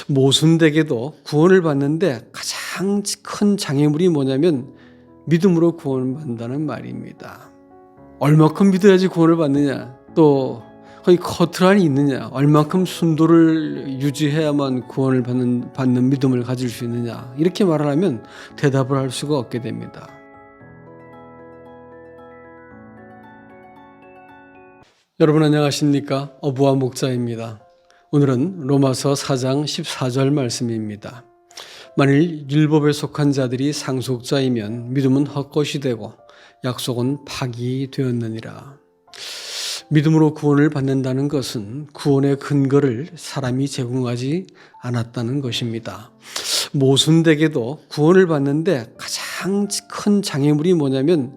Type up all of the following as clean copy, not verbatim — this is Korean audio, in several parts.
모순되게도 구원을 받는데 가장 큰 장애물이 뭐냐면 믿음으로 구원을 받는다는 말입니다. 얼마큼 믿어야지 구원을 받느냐, 또 거의 커트라인이 있느냐, 얼마큼 순도를 유지해야만 구원을 받는 믿음을 가질 수 있느냐, 이렇게 말을 하면 대답을 할 수가 없게 됩니다. 여러분 안녕하십니까? 어부와 목자입니다. 오늘은 로마서 4장 14절 말씀입니다. 만일 율법에 속한 자들이 상속자이면 믿음은 헛것이 되고 약속은 파기되었느니라. 믿음으로 구원을 받는다는 것은 구원의 근거를 사람이 제공하지 않았다는 것입니다. 모순되게도 구원을 받는데 가장 큰 장애물이 뭐냐면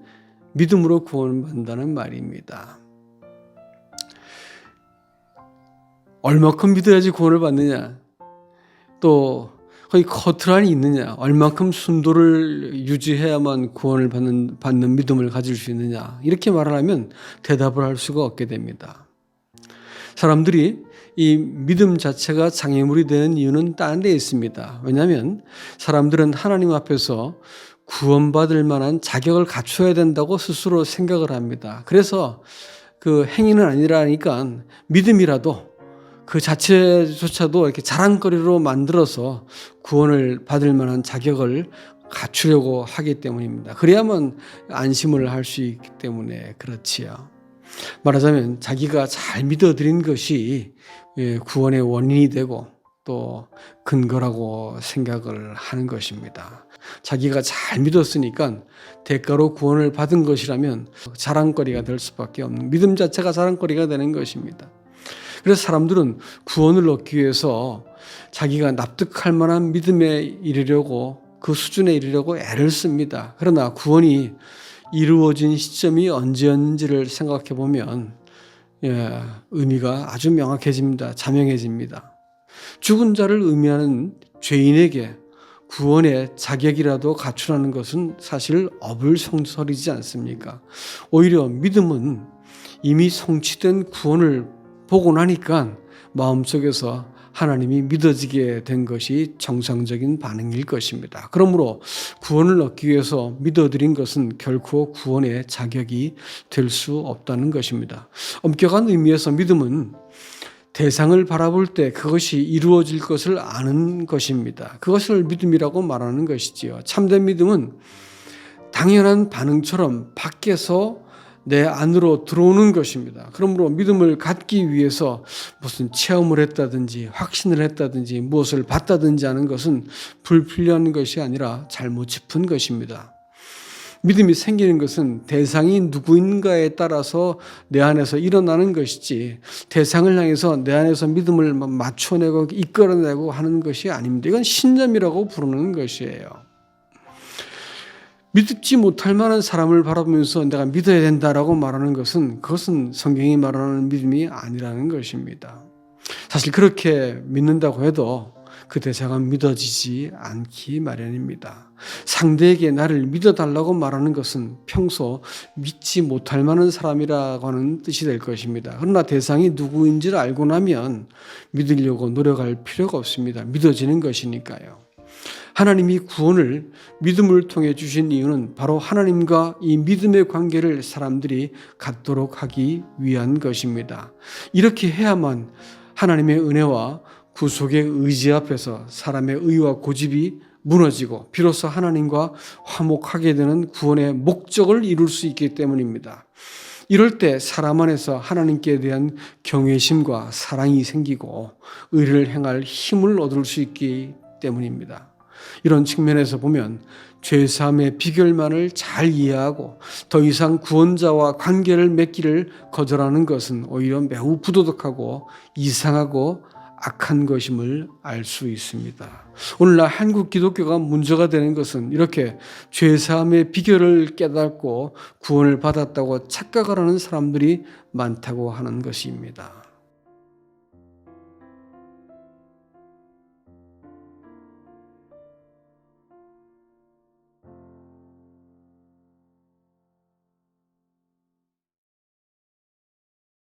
믿음으로 구원을 받는다는 말입니다. 얼마큼 믿어야지 구원을 받느냐, 또 거의 커트라인이 있느냐, 얼마큼 순도를 유지해야만 구원을 받는 믿음을 가질 수 있느냐, 이렇게 말을 하면 대답을 할 수가 없게 됩니다. 사람들이 이 믿음 자체가 장애물이 되는 이유는 다른 데 있습니다. 왜냐하면 사람들은 하나님 앞에서 구원받을 만한 자격을 갖춰야 된다고 스스로 생각을 합니다. 그래서 그 행위는 아니라니까 믿음이라도 그 자체조차도 이렇게 자랑거리로 만들어서 구원을 받을 만한 자격을 갖추려고 하기 때문입니다. 그래야만 안심을 할 수 있기 때문에 그렇지요. 말하자면 자기가 잘 믿어들인 것이 구원의 원인이 되고 또 근거라고 생각을 하는 것입니다. 자기가 잘 믿었으니까 대가로 구원을 받은 것이라면 자랑거리가 될 수밖에 없는, 믿음 자체가 자랑거리가 되는 것입니다. 그래서 사람들은 구원을 얻기 위해서 자기가 납득할 만한 믿음에 이르려고, 그 수준에 이르려고 애를 씁니다. 그러나 구원이 이루어진 시점이 언제였는지를 생각해 보면 의미가 아주 명확해집니다. 자명해집니다. 죽은 자를 의미하는 죄인에게 구원의 자격이라도 갖추라는 것은 사실 어불성설이지 않습니까? 오히려 믿음은 이미 성취된 구원을 보고 나니까 마음속에서 하나님이 믿어지게 된 것이 정상적인 반응일 것입니다. 그러므로 구원을 얻기 위해서 믿어드린 것은 결코 구원의 자격이 될 수 없다는 것입니다. 엄격한 의미에서 믿음은 대상을 바라볼 때 그것이 이루어질 것을 아는 것입니다. 그것을 믿음이라고 말하는 것이지요. 참된 믿음은 당연한 반응처럼 밖에서 내 안으로 들어오는 것입니다. 그러므로 믿음을 갖기 위해서 무슨 체험을 했다든지 확신을 했다든지 무엇을 봤다든지 하는 것은 불필요한 것이 아니라 잘못 짚은 것입니다. 믿음이 생기는 것은 대상이 누구인가에 따라서 내 안에서 일어나는 것이지 대상을 향해서 내 안에서 믿음을 맞춰내고 이끌어내고 하는 것이 아닙니다. 이건 신념이라고 부르는 것이에요. 믿지 못할 만한 사람을 바라보면서 내가 믿어야 된다라고 말하는 것은, 그것은 성경이 말하는 믿음이 아니라는 것입니다. 사실 그렇게 믿는다고 해도 그 대상은 믿어지지 않기 마련입니다. 상대에게 나를 믿어달라고 말하는 것은 평소 믿지 못할 만한 사람이라고 하는 뜻이 될 것입니다. 그러나 대상이 누구인지를 알고 나면 믿으려고 노력할 필요가 없습니다. 믿어지는 것이니까요. 하나님이 구원을 믿음을 통해 주신 이유는 바로 하나님과 이 믿음의 관계를 사람들이 갖도록 하기 위한 것입니다. 이렇게 해야만 하나님의 은혜와 구속의 의지 앞에서 사람의 의와 고집이 무너지고 비로소 하나님과 화목하게 되는 구원의 목적을 이룰 수 있기 때문입니다. 이럴 때 사람 안에서 하나님께 대한 경외심과 사랑이 생기고 의를 행할 힘을 얻을 수 있기 때문입니다. 이런 측면에서 보면 죄사함의 비결만을 잘 이해하고 더 이상 구원자와 관계를 맺기를 거절하는 것은 오히려 매우 부도덕하고 이상하고 악한 것임을 알 수 있습니다. 오늘날 한국 기독교가 문제가 되는 것은 이렇게 죄사함의 비결을 깨닫고 구원을 받았다고 착각을 하는 사람들이 많다고 하는 것입니다.